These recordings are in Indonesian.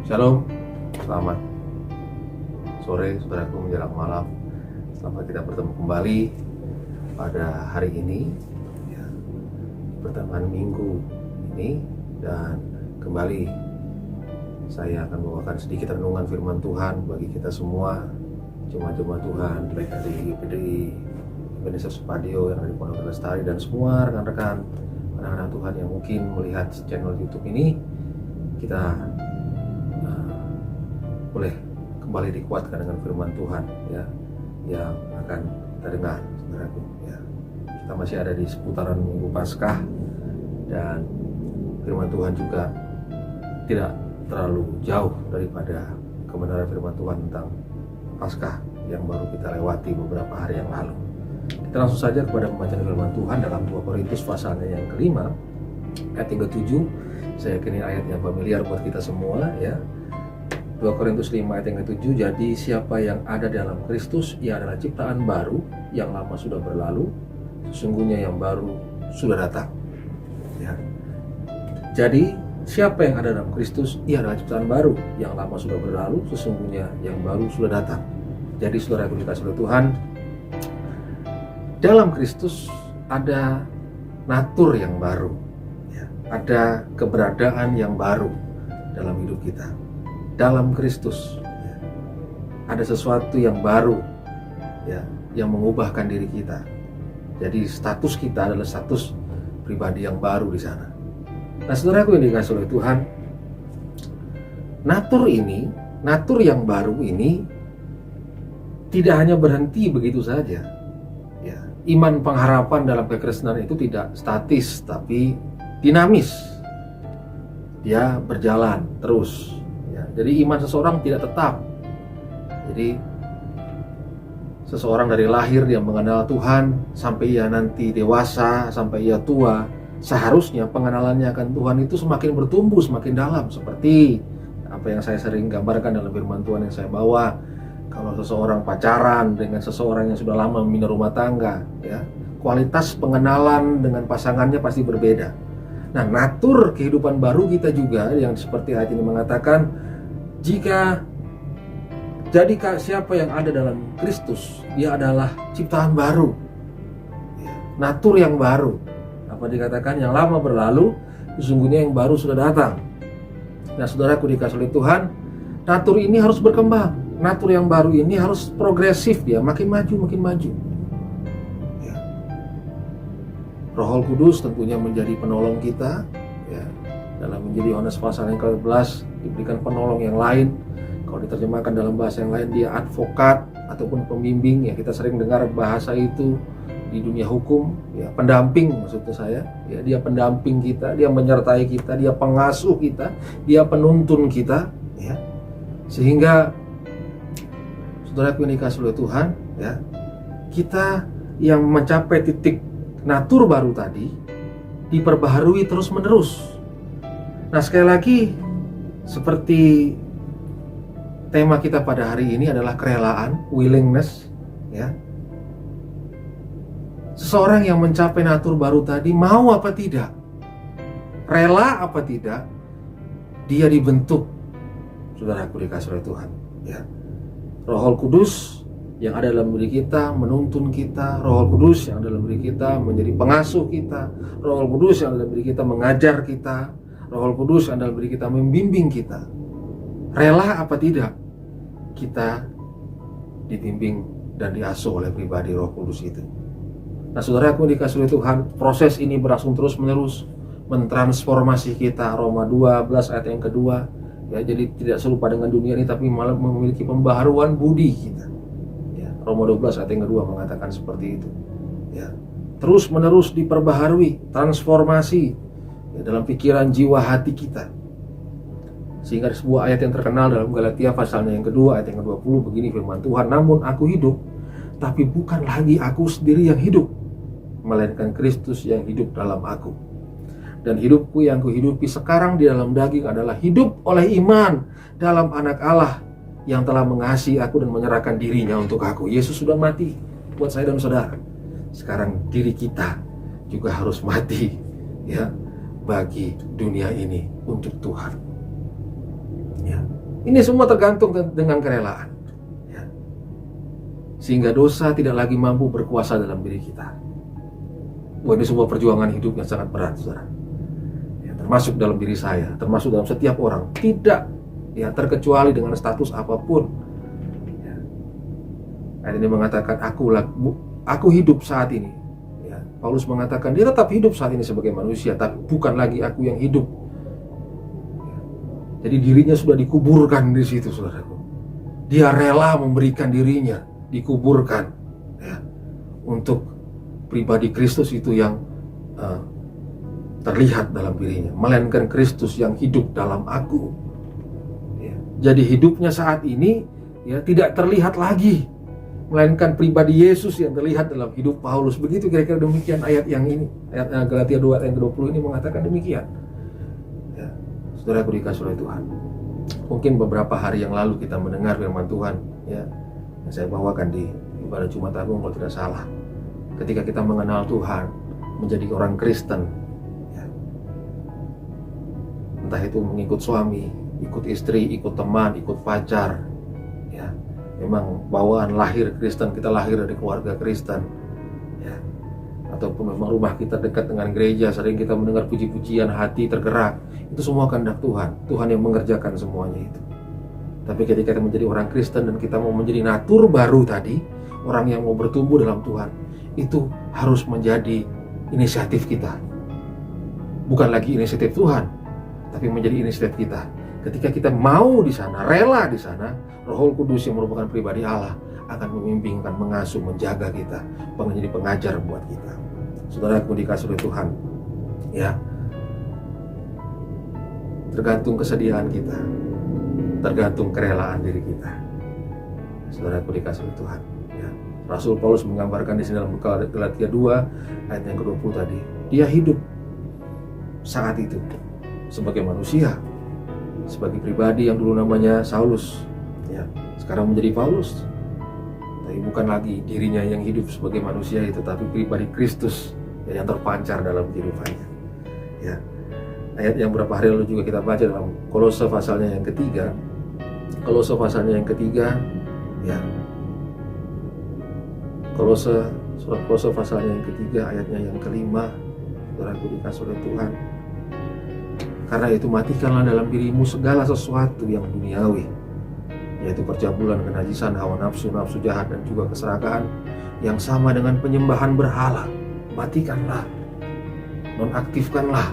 Shalom, selamat sore saudaraku menjelang malam. Selamat kita bertemu kembali pada hari ini, ya, pertengahan minggu ini, dan kembali saya akan membawakan sedikit renungan firman Tuhan bagi kita semua, jemaat-jemaat Tuhan, baik dari PDI, Ebenezer Supadio yang ada di Pondok Lestari, dan semua rekan-rekan anak-anak Tuhan yang mungkin melihat channel YouTube ini. Kita boleh kembali dikuatkan dengan firman Tuhan, ya, yang akan kita dengar, saudaraku. Ya, kita masih ada di seputaran Minggu Paskah, dan firman Tuhan juga tidak terlalu jauh daripada kebenaran firman Tuhan tentang Paskah yang baru kita lewati beberapa hari yang lalu. Kita langsung saja kepada pembacaan firman Tuhan dalam 2 Korintus pasalnya yang kelima, ayat yang ke-7. Saya yakin ini ayat yang familiar buat kita semua, ya. 2 Korintus 5 ayat yang ke-7, jadi siapa yang ada dalam Kristus, ia adalah ciptaan baru, yang lama sudah berlalu, sesungguhnya yang baru sudah datang. Ya. Jadi siapa yang ada dalam Kristus, ia adalah ciptaan baru, yang lama sudah berlalu, sesungguhnya yang baru sudah datang. Jadi saudara yang dikasihi oleh Tuhan, dalam Kristus ada natur yang baru, ya. Ada keberadaan yang baru dalam hidup kita. Dalam Kristus, ya, ada sesuatu yang baru, ya, yang mengubahkan diri kita. Jadi status kita adalah status pribadi yang baru di sana. Nah, saudaraku yang dikasihi oleh Tuhan, natur yang baru ini tidak hanya berhenti begitu saja. Ya, iman pengharapan dalam kekristenan itu tidak statis, tapi dinamis. Dia berjalan terus. Jadi iman seseorang tidak tetap. Jadi seseorang dari lahir dia mengenal Tuhan, sampai ia nanti dewasa, sampai ia tua, seharusnya pengenalannya akan Tuhan itu semakin bertumbuh, semakin dalam. Seperti apa yang saya sering gambarkan dalam firman Tuhan yang saya bawa. Kalau seseorang pacaran dengan seseorang yang sudah lama membina rumah tangga, ya, kualitas pengenalan dengan pasangannya pasti berbeda. Nah, natur kehidupan baru kita juga yang seperti ayat ini mengatakan, jadi siapa yang ada dalam Kristus, dia adalah ciptaan baru, ya, natur yang baru. Apa dikatakan, yang lama berlalu, sesungguhnya yang baru sudah datang. Nah, saudaraku dikasihi oleh Tuhan, natur ini harus berkembang. Natur yang baru ini harus progresif, dia makin maju, ya. Roh Kudus tentunya menjadi penolong kita, ya. Dalam menjadi Yohanes pasal yang ke-11 diberikan penolong yang lain. Kalau diterjemahkan dalam bahasa yang lain, dia advokat ataupun pembimbing, ya. Kita sering dengar bahasa itu di dunia hukum, ya, pendamping maksudnya saya, ya. Dia pendamping kita, dia menyertai kita, dia pengasuh kita, dia penuntun kita, ya. Sehingga saudaraku yang dikasihi oleh Tuhan, ya, kita yang mencapai titik natur baru tadi diperbaharui terus menerus. Nah, sekali lagi, seperti tema kita pada hari ini adalah kerelaan, willingness, ya. Seseorang yang mencapai natur baru tadi mau apa tidak, rela apa tidak, dia dibentuk, saudaraku dikasihi oleh Tuhan, ya. Roh Kudus yang ada dalam diri kita menuntun kita, Roh Kudus yang ada dalam diri kita menjadi pengasuh kita, Roh Kudus yang ada dalam diri kita mengajar kita, Roh Kudus yang dalam diri kita membimbing kita. Rela apa tidak kita dibimbing dan diasuh oleh pribadi Roh Kudus itu. Nah, saudaraku dikasihi oleh Tuhan, proses ini berlangsung terus menerus mentransformasi kita. Roma 12 ayat yang kedua, ya, jadi tidak serupa dengan dunia ini, tapi malah memiliki pembaharuan budi kita, ya. Roma 12 ayat yang kedua mengatakan seperti itu, ya. Terus menerus diperbaharui, transformasi, ya, dalam pikiran, jiwa, hati kita. Sehingga ada sebuah ayat yang terkenal dalam Galatia pasalnya yang kedua ayat yang ke-20, begini firman Tuhan, namun aku hidup, tapi bukan lagi aku sendiri yang hidup, melainkan Kristus yang hidup dalam aku. Dan hidupku yang kuhidupi sekarang di dalam daging adalah hidup oleh iman dalam Anak Allah yang telah mengasihi aku dan menyerahkan dirinya untuk aku. Yesus sudah mati buat saya dan saudara. Sekarang diri kita juga harus mati, ya, bagi dunia ini untuk Tuhan. Ya. Ini semua tergantung dengan kerelaan, ya. Sehingga dosa tidak lagi mampu berkuasa dalam diri kita. Wah, ini sebuah perjuangan hidup yang sangat berat, saudara. Ya, termasuk dalam diri saya, termasuk dalam setiap orang. Tidak, ya, terkecuali dengan status apapun. Ya. Ayat ini mengatakan, aku hidup saat ini. Ya. Paulus mengatakan dia tetap hidup saat ini sebagai manusia, tapi bukan lagi aku yang hidup. Ya. Jadi dirinya sudah dikuburkan di situ, saudaraku. Dia rela memberikan dirinya, dikuburkan, ya, untuk pribadi Kristus itu yang terlihat dalam dirinya, melainkan Kristus yang hidup dalam aku. Ya. Jadi hidupnya saat ini, ya, tidak terlihat lagi, melainkan pribadi Yesus yang terlihat dalam hidup Paulus. Begitu kira-kira demikian ayat yang ini, ayat Galatia 2 ayat 20 ini mengatakan demikian. Ya. Saudaraku dikasih oleh Tuhan, mungkin beberapa hari yang lalu kita mendengar firman Tuhan, ya, yang saya bawakan di ibadah Jumat Agung kalau tidak salah. Ketika kita mengenal Tuhan, menjadi orang Kristen, ya, entah itu mengikut suami, ikut istri, ikut teman, ikut pacar, ya, memang bawaan lahir Kristen, kita lahir dari keluarga Kristen, ya, ataupun memang rumah kita dekat dengan gereja, sering kita mendengar puji-pujian, hati tergerak, itu semua kehendak Tuhan, Tuhan yang mengerjakan semuanya itu. Tapi ketika kita menjadi orang Kristen dan kita mau menjadi natur baru tadi, orang yang mau bertumbuh dalam Tuhan, itu harus menjadi inisiatif kita. Bukan lagi inisiatif Tuhan, tapi menjadi inisiatif kita. Ketika kita mau di sana, rela di sana, Roh Kudus yang merupakan pribadi Allah akan membimbing, akan mengasuh, menjaga kita, menjadi pengajar buat kita. Saudaraku dikasih oleh Tuhan, ya, tergantung kesediaan kita, tergantung kerelaan diri kita. Saudaraku dikasih oleh Tuhan, ya. Rasul Paulus menggambarkan di sini dalam Galatia 2 ayat yang ke-20 tadi. Dia hidup saat itu sebagai manusia, sebagai pribadi yang dulu namanya Saulus, ya, sekarang menjadi Paulus. Tapi bukan lagi dirinya yang hidup sebagai manusia itu, tapi pribadi Kristus, ya, yang terpancar dalam kehidupannya. Ya. Ayat yang beberapa hari lalu juga kita baca dalam Kolose pasalnya yang ketiga. Kolose pasalnya yang ketiga, ya. Surat Kolose pasalnya yang ketiga, ayatnya yang kelima. Saudaraku dikasih oleh Tuhan, karena itu matikanlah dalam dirimu segala sesuatu yang duniawi, yaitu percabulan, kenajisan, hawa nafsu, nafsu jahat, dan juga keserakahan yang sama dengan penyembahan berhala. Matikanlah, nonaktifkanlah,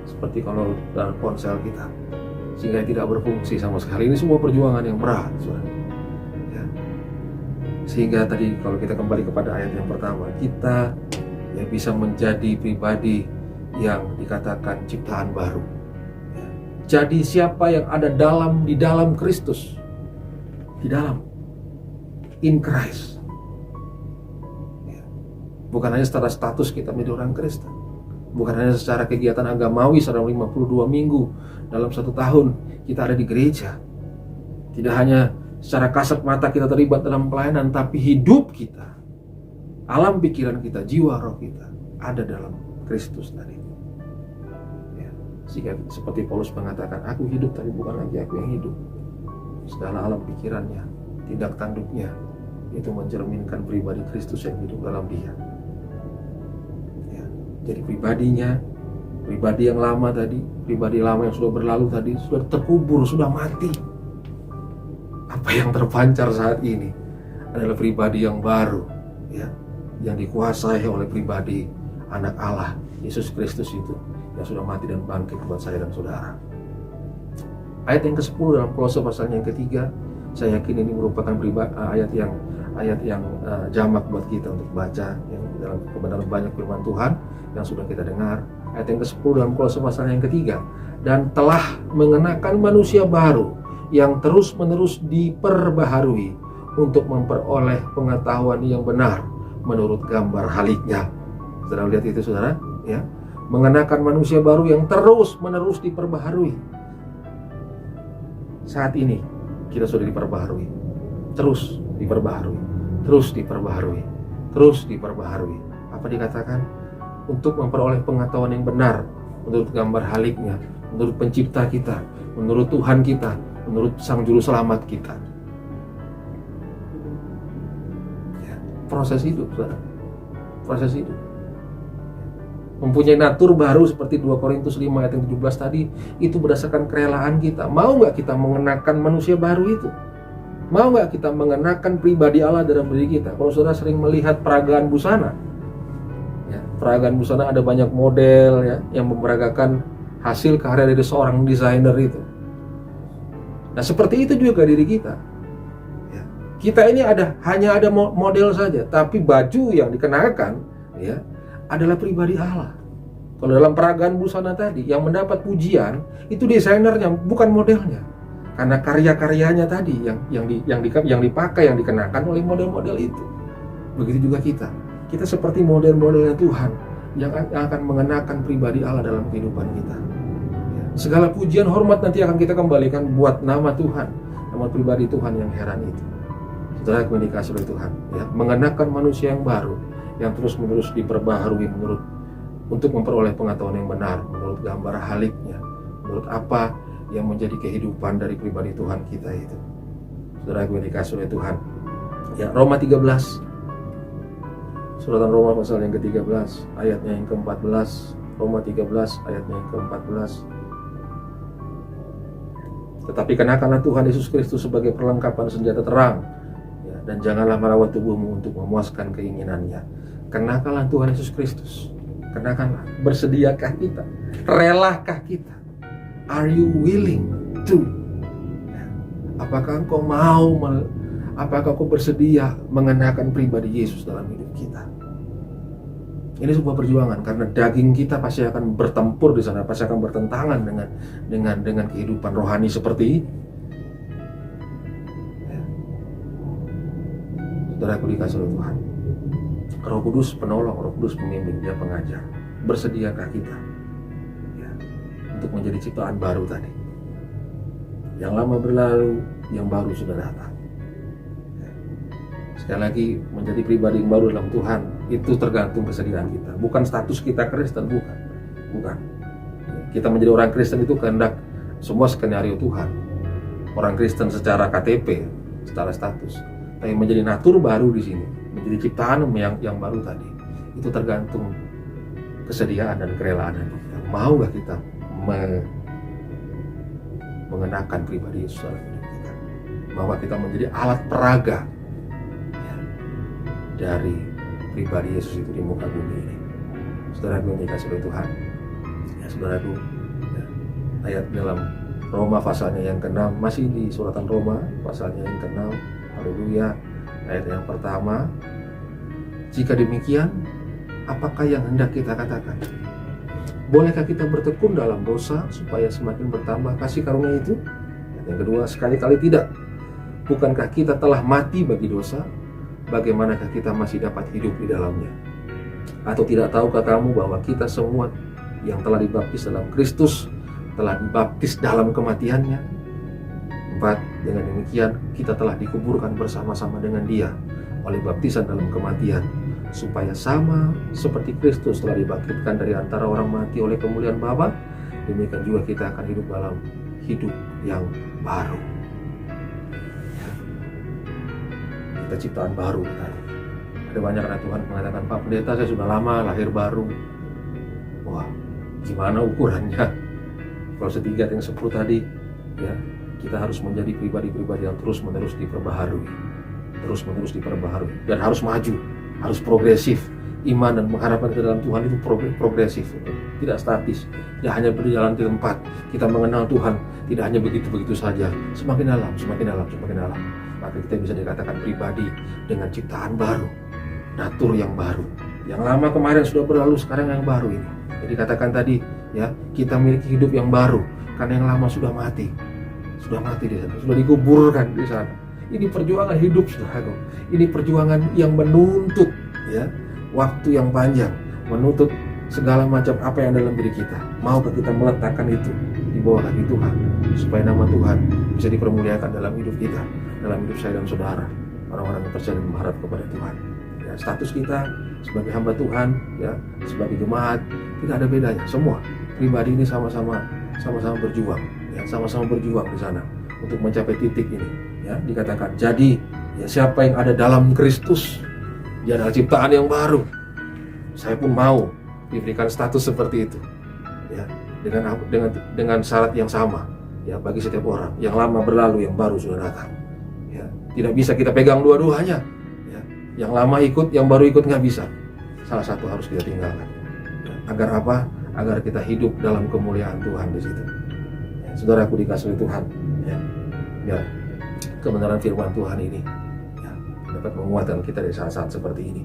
seperti kalau dalam ponsel kita, sehingga tidak berfungsi sama sekali. Ini semua perjuangan yang berat, saudara. Sehingga tadi kalau kita kembali kepada ayat yang pertama, kita, ya, bisa menjadi pribadi yang dikatakan ciptaan baru, ya. Jadi siapa yang ada di dalam Kristus, di dalam, in Christ, ya. Bukan hanya secara status kita menjadi orang Kristen, bukan hanya secara kegiatan agamawi selama 52 minggu dalam 1 tahun kita ada di gereja, tidak hanya secara kasat mata kita terlibat dalam pelayanan, tapi hidup kita, alam pikiran kita, jiwa roh kita ada dalam Kristus tadi, ya. Sehingga seperti Paulus mengatakan, aku hidup tapi bukan lagi aku yang hidup. Segala alam pikirannya, tindak tanduknya, itu mencerminkan pribadi Kristus yang hidup dalam dia, ya. Jadi pribadinya, pribadi yang lama tadi, pribadi lama yang sudah berlalu tadi, sudah terkubur, sudah mati. Apa yang terpancar saat ini adalah pribadi yang baru, ya, yang dikuasai oleh pribadi anak Allah, Yesus Kristus itu, yang sudah mati dan bangkit buat saya dan saudara. Ayat yang ke-10 dalam Kolose pasalnya yang ketiga, saya yakin ini merupakan ayat yang jamak buat kita untuk baca, yang dalam kebenaran banyak firman Tuhan yang sudah kita dengar. Ayat yang ke-10 dalam Kolose pasalnya yang ketiga, dan telah mengenakan manusia baru yang terus-menerus diperbaharui untuk memperoleh pengetahuan yang benar menurut gambar haliknya. Saudara lihat itu, saudara, ya, mengenakan manusia baru yang terus-menerus diperbaharui. Saat ini kita sudah diperbaharui, terus diperbaharui, terus diperbaharui, terus diperbaharui. Apa dikatakan? Untuk memperoleh pengetahuan yang benar menurut gambar haliknya, menurut pencipta kita, menurut Tuhan kita, menurut Sang Juru Selamat kita. Ya, proses hidup, saudara. Proses hidup. Mempunyai natur baru seperti 2 Korintus 5 ayat yang 17 tadi, itu berdasarkan kerelaan kita. Mau nggak kita mengenakan manusia baru itu? Mau nggak kita mengenakan pribadi Allah dalam diri kita? Kalau saudara sering melihat peragaan busana, ya, peragaan busana ada banyak model ya, yang memeragakan hasil karya dari seorang desainer itu. Nah, seperti itu juga diri kita. Ya, kita ini hanya ada model saja, tapi baju yang dikenakan ya adalah pribadi Allah. Kalau dalam peragaan busana tadi, yang mendapat pujian itu desainernya, bukan modelnya. Karena karya-karyanya tadi yang dipakai, yang dikenakan oleh model-model itu. Begitu juga kita. Kita seperti model-modelnya Tuhan yang akan mengenakan pribadi Allah dalam kehidupan kita. Segala pujian hormat nanti akan kita kembalikan buat nama Tuhan, nama pribadi Tuhan yang heran itu. Saudara yang dikasihi oleh Tuhan, ya, mengenakan manusia yang baru, yang terus-menerus diperbaharui untuk memperoleh pengetahuan yang benar, menurut gambar haliknya, menurut apa yang menjadi kehidupan dari pribadi Tuhan kita itu. Saudara yang dikasihi oleh Tuhan, ya, Roma 13, suratan Roma pasal yang ke-13, ayatnya yang ke-14, Roma 13 ayatnya yang ke-14. Tetapi kenakanlah Tuhan Yesus Kristus sebagai perlengkapan senjata terang, ya, dan janganlah merawat tubuhmu untuk memuaskan keinginannya. Kenakanlah Tuhan Yesus Kristus. Kenakanlah. Bersediakah kita? Relakah kita? Are you willing to? Apakah engkau apakah engkau bersedia mengenakan pribadi Yesus dalam hidup kita? Ini sebuah perjuangan, karena daging kita pasti akan bertempur di sana, pasti akan bertentangan dengan kehidupan rohani seperti ini. Ya. Saudaraku dikasihi oleh Tuhan, Roh Kudus penolong, Roh Kudus pemimpin, Dia pengajar. Bersediakah kita ya, untuk menjadi ciptaan baru tadi? Yang lama berlalu, yang baru sudah datang. Sekali lagi, menjadi pribadi yang baru dalam Tuhan itu tergantung kesediaan kita, bukan status kita Kristen, bukan. Kita menjadi orang Kristen itu kehendak semua skenario Tuhan. Orang Kristen secara KTP, secara status, tapi menjadi natur baru di sini, menjadi ciptaan yang baru tadi, itu tergantung kesediaan dan kerelaan kita. Mau gak kita mengenakan pribadi Yesus dalam hidup kita? Mau gak kita menjadi alat peraga dari pribadi Yesus itu di muka bumi ini? Saudaraku yang dikasihi oleh Tuhan, ya saudaraku, ya, ayat dalam Roma pasalnya yang ke-6, masih di suratan Roma pasalnya yang ke-6, haleluya, ayat yang pertama. Jika demikian, apakah yang hendak kita katakan? Bolehkah kita bertekun dalam dosa supaya semakin bertambah kasih karunia itu? Ayat yang kedua, sekali-kali tidak. Bukankah kita telah mati bagi dosa? Bagaimanakah kita masih dapat hidup di dalamnya? Atau tidak tahukah kamu bahwa kita semua yang telah dibaptis dalam Kristus telah dibaptis dalam kematiannya? 4. Dengan demikian kita telah dikuburkan bersama-sama dengan Dia oleh baptisan dalam kematian, supaya sama seperti Kristus telah dibangkitkan dari antara orang mati oleh kemuliaan Bapa, demikian juga kita akan hidup dalam hidup yang baru. Kita ciptaan baru tadi. Ada banyak anak Tuhan mengatakan, Pak Pendeta, saya sudah lama lahir baru. Wah, gimana ukurannya? Kalau 3 yang 10 tadi, ya, kita harus menjadi pribadi-pribadi yang terus-menerus diperbaharui, dan harus maju, harus progresif. Iman dan pengharapan kita dalam Tuhan itu progresif, tidak statis, tidak hanya berjalan di tempat. Kita mengenal Tuhan tidak hanya begitu-begitu saja, semakin dalam. Maka kita bisa dikatakan pribadi dengan ciptaan baru, natur yang baru. Yang lama kemarin sudah berlalu, sekarang yang baru ini. Jadi katakan tadi, ya, kita memiliki hidup yang baru karena yang lama sudah mati di sana, sudah dikuburkan di sana. Ini perjuangan hidup, saudaraku. Ini perjuangan yang menuntut, ya, waktu yang panjang, menuntut segala macam apa yang dalam diri kita. Maukah kita meletakkan itu di bawah kaki Tuhan, supaya nama Tuhan bisa dipermuliakan dalam hidup kita, dalam hidup saya dan saudara, orang-orang yang percaya dan mengharap kepada Tuhan. Ya, status kita sebagai hamba Tuhan, ya, sebagai jemaat, tidak ada bedanya. Semua pribadi ini sama-sama berjuang, ya, sama-sama berjuang di sana untuk mencapai titik ini. Ya, dikatakan, jadi ya siapa yang ada dalam Kristus, dia adalah ciptaan yang baru. Saya pun mau diberikan status seperti itu. Ya, dengan syarat yang sama. Ya, bagi setiap orang, yang lama berlalu, yang baru sudah datang. Ya, tidak bisa kita pegang dua-duanya. Ya, yang lama ikut, yang baru ikut nggak bisa. Salah satu harus kita tinggalkan. Ya, agar apa? Agar kita hidup dalam kemuliaan Tuhan di situ. Ya, saudaraku dikasihi Tuhan, ya, kebenaran firman Tuhan ini ya, dapat menguatkan kita di saat-saat seperti ini.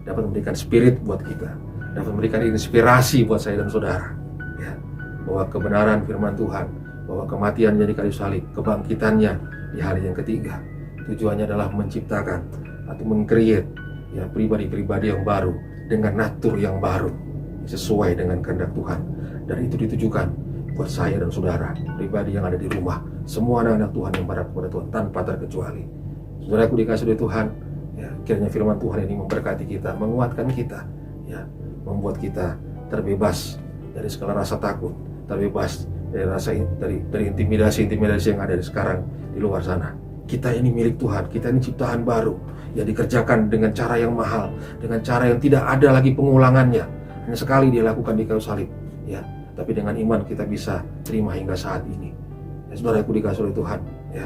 Dapat memberikan spirit buat kita, dapat memberikan inspirasi buat saya dan saudara. Ya, bahwa kebenaran firman Tuhan, bahwa kematiannya di kayu salib, kebangkitannya di hari yang ketiga, tujuannya adalah menciptakan atau meng-create ya pribadi-pribadi yang baru dengan natur yang baru sesuai dengan kehendak Tuhan. Dan itu ditujukan buat saya dan saudara, pribadi yang ada di rumah, semua anak-anak Tuhan yang berharap kepada Tuhan tanpa terkecuali. Saudaraku dikasihi oleh Tuhan, ya, kiranya firman Tuhan ini memberkati kita, menguatkan kita, ya, membuat kita terbebas dari segala rasa takut, terbebas dari intimidasi yang ada sekarang di luar sana. Kita ini milik Tuhan, kita ini ciptaan baru yang dikerjakan dengan cara yang mahal, dengan cara yang tidak ada lagi pengulangannya. Hanya sekali dia lakukan di kayu salib, ya. Tapi dengan iman kita bisa terima hingga saat ini. Ya, saudaraku dikasihi oleh Tuhan, ya,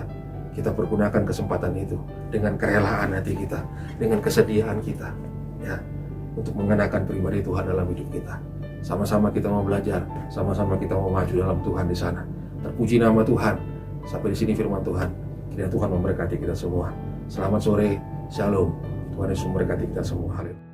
kita pergunakan kesempatan itu dengan kerelaan hati kita, dengan kesediaan kita, ya, untuk mengenakan pribadi Tuhan dalam hidup kita. Sama-sama kita mau belajar, sama-sama kita mau maju dalam Tuhan di sana. Terpuji nama Tuhan. Sampai di sini firman Tuhan. Kiranya Tuhan memberkati kita semua. Selamat sore, shalom. Tuhan Yesus memberkati kita semua. Haleluya.